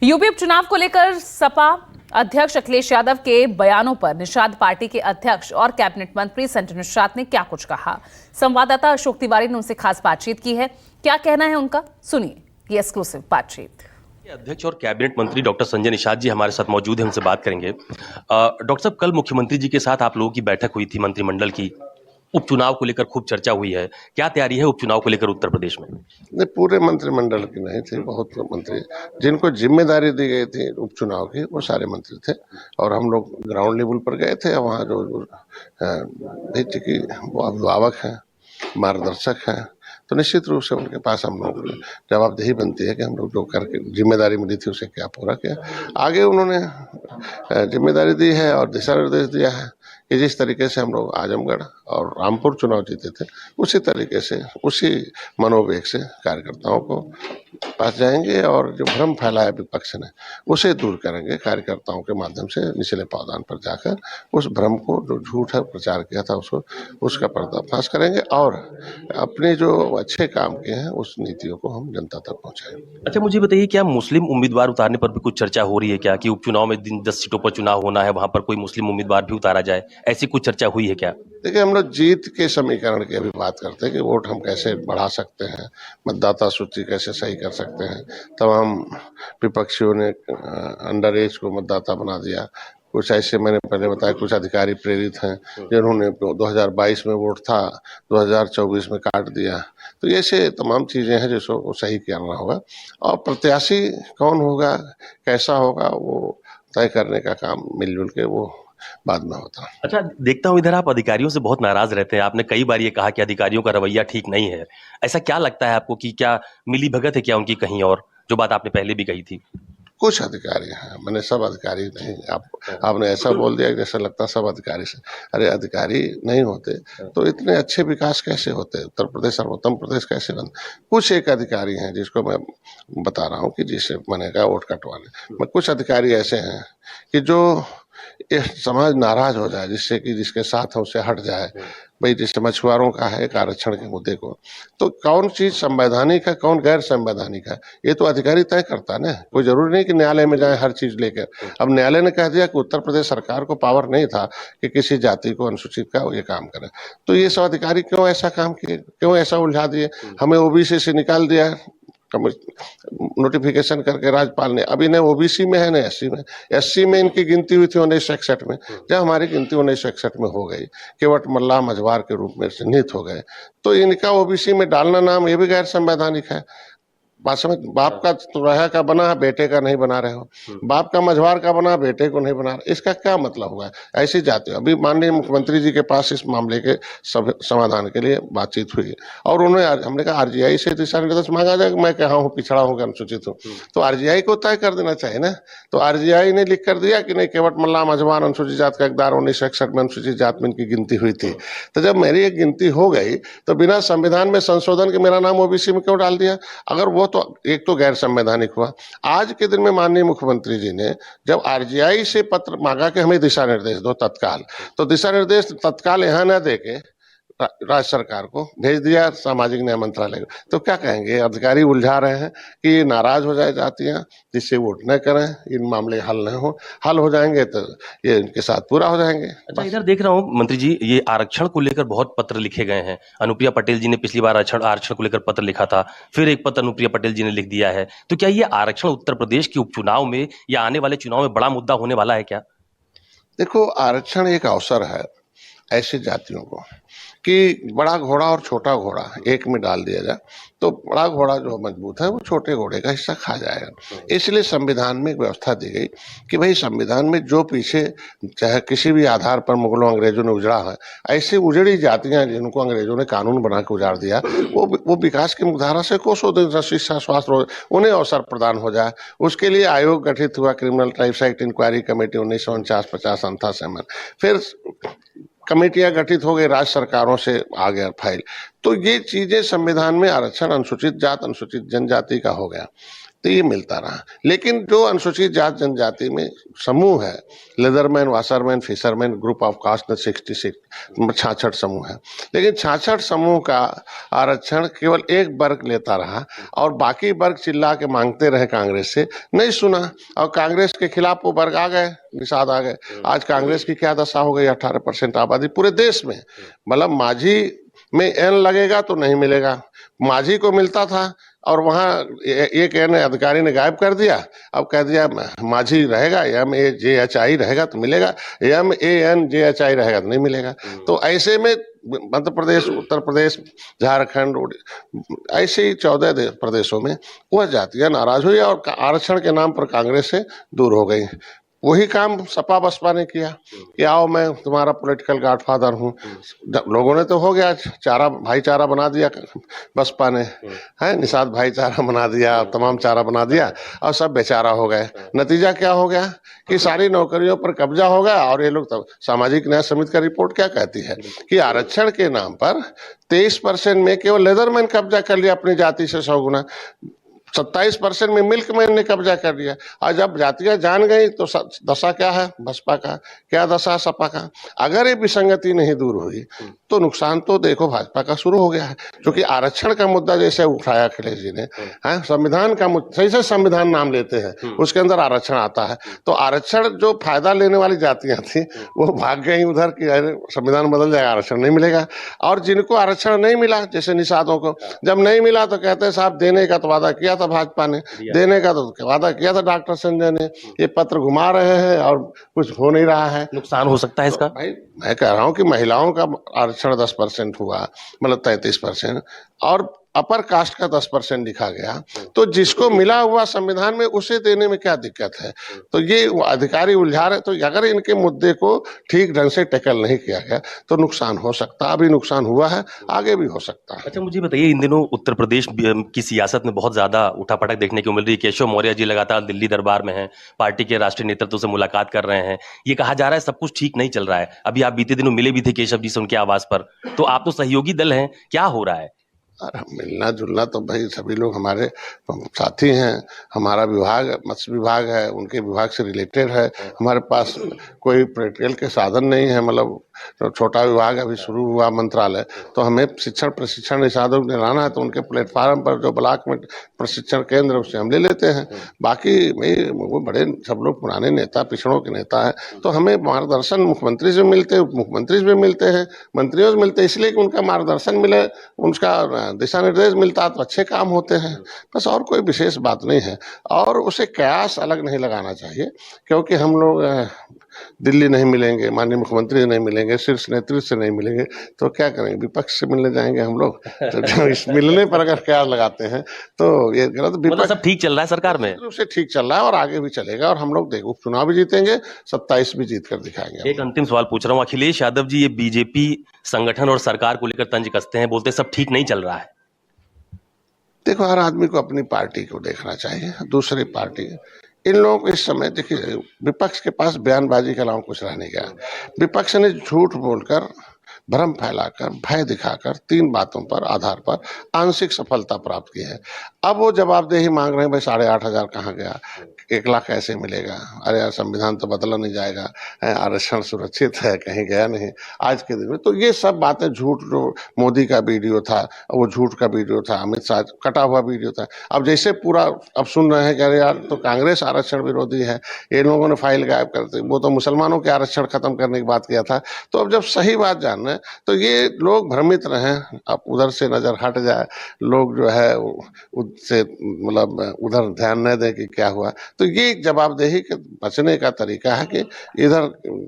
UP उपचुनाव को लेकर सपा अध्यक्ष अखिलेश यादव के बयानों पर निषाद पार्टी के अध्यक्ष और कैबिनेट मंत्री संजय निषाद ने क्या कुछ कहा। संवाददाता अशोक तिवारी ने उनसे खास बातचीत की है। क्या कहना है उनका, सुनिए ये एक्सक्लूसिव बातचीत। अध्यक्ष और कैबिनेट मंत्री डॉक्टर संजय निषाद जी हमारे साथ मौजूद हैं, उनसे बात करेंगे। डॉक्टर साहब, कल मुख्यमंत्री जी के साथ आप लोगों की बैठक हुई थी मंत्रिमंडल की, उपचुनाव को लेकर खूब चर्चा हुई है। क्या तैयारी है उपचुनाव को लेकर उत्तर प्रदेश में? नहीं, पूरे मंत्रिमंडल की नहीं थी, बहुत मंत्री जिनको जिम्मेदारी दी गई थी उपचुनाव की वो सारे मंत्री थे और हम लोग ग्राउंड लेवल पर गए थे। वहाँ जो नीति की वो अभिभावक हैं, मार्गदर्शक हैं, तो निश्चित रूप से उनके पास हम लोग जवाबदेही बनती है कि हम लोग जो करके जिम्मेदारी मिली थी उसे क्या पूरा किया। आगे उन्होंने जिम्मेदारी दी है और दिशा निर्देश दिया है कि जिस तरीके से हम लोग आजमगढ़ और रामपुर चुनाव जीते थे उसी तरीके से, उसी मनोवेग से कार्यकर्ताओं को पास जाएंगे और जो भ्रम फैलाया विपक्ष ने उसे दूर करेंगे। कार्यकर्ताओं के माध्यम से निचले पावदान पर जाकर उस भ्रम को, जो झूठ है प्रचार किया था, उसका पर्दाफाश करेंगे और अपने जो अच्छे काम किए हैं उस नीतियों को हम जनता तक पहुंचाएंगे। अच्छा, मुझे बताइए, क्या मुस्लिम उम्मीदवार उतारने पर भी कुछ चर्चा हो रही है क्या, कि उपचुनाव में 10 सीटों पर चुनाव होना है, वहां पर कोई मुस्लिम उम्मीदवार भी उतारा जाए, ऐसी कुछ चर्चा हुई है क्या? देखिए, हम लोग जीत के समीकरण की अभी बात करते हैं कि वोट हम कैसे बढ़ा सकते हैं, मतदाता सूची कैसे सही कर सकते हैं। तमाम विपक्षियों ने अंडर एज को मतदाता बना दिया। कुछ ऐसे, मैंने पहले बताया, कुछ अधिकारी प्रेरित हैं जिन्होंने 2022 में वोट था 2024 में काट दिया। तो ऐसे तमाम चीजें हैं जिसको सही करना होगा और प्रत्याशी कौन होगा, कैसा होगा, वो तय करने का काम मिलजुल के वो बाद में होता। अच्छा, देखता हूँ इधर आप अधिकारियों से बहुत नाराज रहते हैं। आपने कई बार ये कहा कि अधिकारियों का रवैया ठीक नहीं है। ऐसा क्या लगता है आपको कि क्या मिली भगत है क्या उनकी कहीं और, जो बात आपने पहले भी कही थी? कुछ अधिकारी हैं, मैंने सब अधिकारी नहीं, आपने ऐसा बोल दिया जैसा लगता सब अधिकारी से। अरे अधिकारी नहीं होते तो इतने अच्छे विकास कैसे होते, उत्तर प्रदेश सर्वोत्तम प्रदेश कैसे बन। कुछ एक अधिकारी हैं जिसको मैं बता रहा हूँ कि जिससे मैंने कहा वोट कटवाने में, कुछ अधिकारी ऐसे हैं कि जो ये समाज नाराज हो जाए, जिससे कि जिसके साथ है उससे हट जाए। भाई, जैसे मछुआरों का है एक आरक्षण के मुद्दे को, तो कौन चीज संवैधानिक है कौन गैर संवैधानिक है ये तो अधिकारी तय करता है ना। कोई जरूरी नहीं कि न्यायालय में जाए हर चीज लेकर। अब न्यायालय ने कह दिया कि उत्तर प्रदेश सरकार को पावर नहीं था कि किसी जाति को अनुसूचित का ये काम करे, तो ये सब अधिकारी क्यों ऐसा काम किए, क्यों ऐसा उलझा दिए। हमें ओबीसी से निकाल दिया नोटिफिकेशन करके राज्यपाल ने। अभी न ओबीसी में है न एससी में इनकी गिनती हुई थी 1961 में। जब हमारी गिनती 1961 में हो गई, केवट मल्लाह मझवार के रूप में चिन्हित हो गए, तो इनका ओबीसी में डालना नाम ये भी गैर संवैधानिक है। बात समझ, बाप का तुरहा का बना बेटे का नहीं बना रहे हो, बाप का मझवार का बना बेटे को नहीं बना रहे, इसका क्या मतलब हुआ? ऐसी जाति। अभी माननीय मुख्यमंत्री जी के पास इस मामले के समाधान के लिए बातचीत हुई और हमने कहा आरजीआई से दिशा निर्देश मांगा जाए। मैं कहा हूँ पिछड़ा हूँ, अनुसूचित हूँ, तो आरजीआई को तय कर देना चाहिए ना। तो आरजीआई ने लिख कर दिया कि नहीं, केवट मल्लाह मझवार अनुसूचित जात का इकदार 1961 में अनुसूचित जात में इनकी गिनती हुई थी। तो जब मेरी एक गिनती हो गई तो बिना संविधान में संशोधन के मेरा नाम ओबीसी में क्यों डाल दिया? अगर वो तो एक तो गैर संवैधानिक हुआ। आज के दिन में माननीय मुख्यमंत्री जी ने जब आरजीआई से पत्र मांगा कि हमें दिशा निर्देश दो तत्काल, तो दिशा निर्देश तत्काल यहाँ न देके राज्य सरकार को भेज दिया सामाजिक न्याय मंत्रालय को। तो क्या कहेंगे, अधिकारी उलझा रहे हैं कि नाराज हो जाए जातियां, जिससे वोट न करें, इन मामले हल हो जाएंगे तो ये इनके साथ पूरा हो जाएंगे। अच्छा, इधर देख रहा हूँ मंत्री जी, ये आरक्षण को लेकर बहुत पत्र लिखे गए हैं। अनुप्रिया पटेल जी ने पिछली बार आरक्षण को लेकर पत्र लिखा था, फिर एक पत्र अनुप्रिया पटेल जी ने लिख दिया है। तो क्या ये आरक्षण उत्तर प्रदेश के उपचुनाव में या आने वाले चुनाव में बड़ा मुद्दा होने वाला है क्या? देखो, आरक्षण एक अवसर है ऐसी जातियों को कि बड़ा घोड़ा और छोटा घोड़ा एक में डाल दिया जाए तो बड़ा घोड़ा जो मजबूत है वो छोटे घोड़े का हिस्सा खा जाएगा। इसलिए संविधान में एक व्यवस्था दी गई कि भाई संविधान में जो पीछे चाहे किसी भी आधार पर मुगलों अंग्रेजों ने उजड़ा है, ऐसी उजड़ी जातियां जिनको अंग्रेजों ने कानून बना के उजाड़ दिया, वो विकास की मुखधारा से कोसों दिन शिक्षा स्वास्थ्य उन्हें अवसर प्रदान हो जाए। उसके लिए आयोग गठित हुआ, criminal tribes act inquiry committee 1949-50 अंथा फिर कमेटियां गठित हो गई, राज्य सरकारों से आ गया फाइल। तो ये चीजें संविधान में आरक्षण अनुसूचित जात अनुसूचित जनजाति का हो गया। तो ये मिलता रहा। लेकिन जो अनुसूचित जाति जनजाति में समूह है, leatherman, washerman, fisherman, group of caste में 66 66 समूह है, लेकिन 66 समूह का आरक्षण केवल एक वर्ग लेता रहा और बाकी वर्ग चिल्ला के मांगते रहे कांग्रेस से, नहीं सुना और कांग्रेस के खिलाफ वो वर्ग आ गए, निषाद आ गए। आज कांग्रेस की क्या दशा हो गई, 18% आबादी पूरे देश में, मतलब माझी में एन लगेगा तो नहीं मिलेगा, माझी को मिलता था और वहां एक एन अधिकारी ने गायब कर दिया, अब कह दिया माझी रहेगा, MAJHI रहेगा तो मिलेगा, MANJHI रहेगा तो नहीं मिलेगा। तो ऐसे में मध्य प्रदेश, उत्तर प्रदेश, झारखंड, ऐसे ही 14 प्रदेशों में वह जातियां नाराज हुई और आरक्षण के नाम पर कांग्रेस से दूर हो गई। वही काम सपा बसपा ने किया कि आओ मैं तुम्हारा पॉलिटिकल गॉडफादर हूँ। लोगों ने तो हो गया, चारा भाईचारा बना दिया बसपा ने, है निषाद भाईचारा बना दिया, तमाम चारा बना दिया और सब बेचारा हो गए। नतीजा क्या हो गया कि सारी नौकरियों पर कब्जा हो गया। और ये लोग तो सामाजिक न्याय समिति का रिपोर्ट क्या कहती है कि आरक्षण के नाम पर 23% में केवल लेदरमैन कब्जा कर लिया अपनी जाति से 100 गुना, 27% में मिल्कमैन ने कब्जा कर लिया। और जब जातियां जान गई तो दशा क्या है बसपा का, क्या दशा सपा का। अगर ये विसंगति नहीं दूर हुई तो नुकसान तो देखो भाजपा का शुरू हो गया है, क्योंकि आरक्षण का मुद्दा जैसे उठाया अखिलेश जी ने, है संविधान का मुद्दा, सही से संविधान नाम लेते हैं, उसके अंदर आरक्षण आता है। तो आरक्षण जो फायदा लेने वाली जातियां थी वो भाग गई उधर कि संविधान बदल जाएगा, आरक्षण नहीं मिलेगा। और जिनको आरक्षण नहीं मिला, जैसे निषादों को जब नहीं मिला तो कहते साहब देने का तो वादा किया था भाजपा ने, देने का तो वादा किया था डॉक्टर संजय ने, ये पत्र घुमा रहे हैं और कुछ हो नहीं रहा है। नुकसान हो सकता है इसका। भाई मैं कह रहा हूं कि महिलाओं का आरक्षण 10% हुआ, मतलब 33%, और अपर कास्ट का 10% लिखा गया, तो जिसको मिला हुआ संविधान में उसे देने में क्या दिक्कत है। तो ये अधिकारी उलझा रहे, तो अगर इनके मुद्दे को ठीक ढंग से टैकल नहीं किया गया तो नुकसान हो सकता है। अभी नुकसान हुआ है, आगे भी हो सकता है। अच्छा मुझे बताइए, इन दिनों उत्तर प्रदेश की सियासत में बहुत ज्यादा उठापटक देखने को मिल रही है। केशव मौर्य जी लगातार दिल्ली दरबार में हैं, पार्टी के राष्ट्रीय नेतृत्व से मुलाकात कर रहे हैं, ये कहा जा रहा है सब कुछ ठीक नहीं चल रहा है। अभी आप बीते दिनों मिले भी थे केशव जी से उनके आवास पर, तो आप तो सहयोगी दल हैं, क्या हो रहा है? और मिलना जुलना तो भाई सभी लोग हमारे साथी हैं। हमारा विभाग मत्स्य विभाग है, उनके विभाग से रिलेटेड है। हमारे पास कोई प्रैक्टिकल के साधन नहीं है, मतलब तो छोटा विभाग अभी शुरू हुआ मंत्रालय, तो हमें शिक्षण प्रशिक्षण निषादों को दिलाना है तो उनके प्लेटफार्म पर जो ब्लॉक में प्रशिक्षण केंद्र उससे हम ले लेते हैं। बाकी वो बड़े सब लोग पुराने नेता, पिछड़ों के नेता है, तो हमें मार्गदर्शन मुख्यमंत्री से मिलते, उप मुख्यमंत्री से मिलते हैं, मंत्रियों से मिलते हैं, इसलिए कि उनका मार्गदर्शन मिले, उनका दिशा निर्देश मिलता तो अच्छे काम होते हैं, बस और कोई विशेष बात नहीं है। और उसे कयास अलग नहीं लगाना चाहिए, क्योंकि हम लोग दिल्ली नहीं मिलेंगे, माननीय मुख्यमंत्री से नहीं मिलेंगे, शीर्ष नेतृत्व से नहीं मिलेंगे तो क्या करेंगे, विपक्ष से मिलने जाएंगे हम लोग। तो इस मिलने पर अगर कयास लगाते हैं तो ये गलत। मतलब सब ठीक चल रहा है सरकार में? से ठीक चल रहा है और आगे भी चलेगा, और हम लोग देखो चुनाव भी जीतेंगे, 27 भी जीत कर दिखाएंगे। एक अंतिम सवाल पूछ रहा हूँ, अखिलेश यादव जी ये बीजेपी संगठन और सरकार को लेकर तंज कसते हैं, बोलते हैं सब ठीक नहीं चल रहा है। देखो हर आदमी को अपनी पार्टी को देखना चाहिए, दूसरी पार्टी। इन लोगों को इस समय देखिए, विपक्ष के पास बयानबाजी के अलावा कुछ रह नहीं गया। विपक्ष ने झूठ बोलकर, भ्रम फैलाकर, भय दिखाकर 3 बातों पर आधार पर आंशिक सफलता प्राप्त की है। अब वो जवाबदेही मांग रहे हैं, भाई 8,500 कहाँ गया, 1 लाख कैसे मिलेगा, अरे यार संविधान तो बदला नहीं जाएगा, आरक्षण सुरक्षित है, कहीं गया नहीं आज के दिन में। तो ये सब बातें झूठ, जो मोदी का वीडियो था वो झूठ का वीडियो था, अमित शाह कटा हुआ वीडियो था। अब जैसे पूरा अब सुन रहे हैं कि अरे यार तो कांग्रेस आरक्षण विरोधी है, ये लोगों ने फाइल गायब कर दी, वो तो मुसलमानों के आरक्षण खत्म करने की बात किया था। तो अब जब सही बात जान रहे हैं तो ये लोग भ्रमित रहे, अब उधर से नजर हट जाए, लोग जो है उससे मतलब उधर ध्यान न दें कि क्या हुआ। तो ये जवाबदेही के बचने का तरीका है कि इधर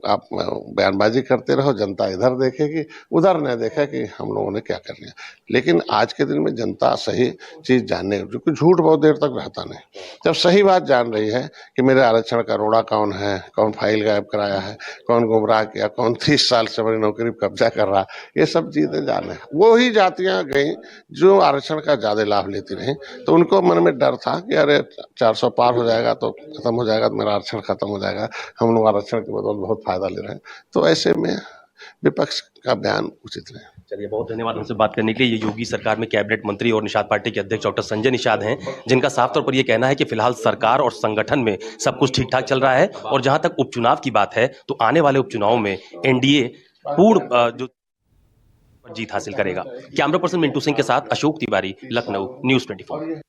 आप बयानबाजी करते रहो, जनता इधर देखेगी, उधर न देखे कि हम लोगों ने क्या कर लिया। लेकिन आज के दिन में जनता सही चीज जानने, क्योंकि झूठ बहुत देर तक रहता नहीं। जब सही बात जान रही है कि मेरे आरक्षण का रोड़ा कौन है, कौन फाइल गायब कराया है, कौन गुमराह किया, कौन 30 साल से मेरी नौकरी कब्जा कर रहा, ये सब चीजें जाने। वो ही जातियां गई जो आरक्षण का ज्यादा लाभ लेती रही, तो उनको मन में डर था कि अरे 400 पार हो जाएगा तो खत्म हो जाएगा, तो मेरा आरक्षण खत्म हो जाएगा, हम लोग आरक्षण के बदौलत बहुत फायदा ले रहे हैं। तो ऐसे में विपक्ष का बयान उचित नहीं। चलिए, बहुत धन्यवाद हमसे बात करने के लिए। ये योगी सरकार में कैबिनेट मंत्री और निषाद पार्टी के अध्यक्ष डॉक्टर संजय निषाद हैं, जिनका साफ तौर पर यह कहना है कि फिलहाल सरकार और संगठन में सब कुछ ठीक ठाक चल रहा है। और जहां तक उपचुनाव की बात है तो आने वाले उपचुनाव में एनडीए पूर्ण जो जीत हासिल करेगा। कैमरा पर्सन मिंटू सिंह के साथ अशोक तिवारी, लखनऊ, न्यूज़ 24।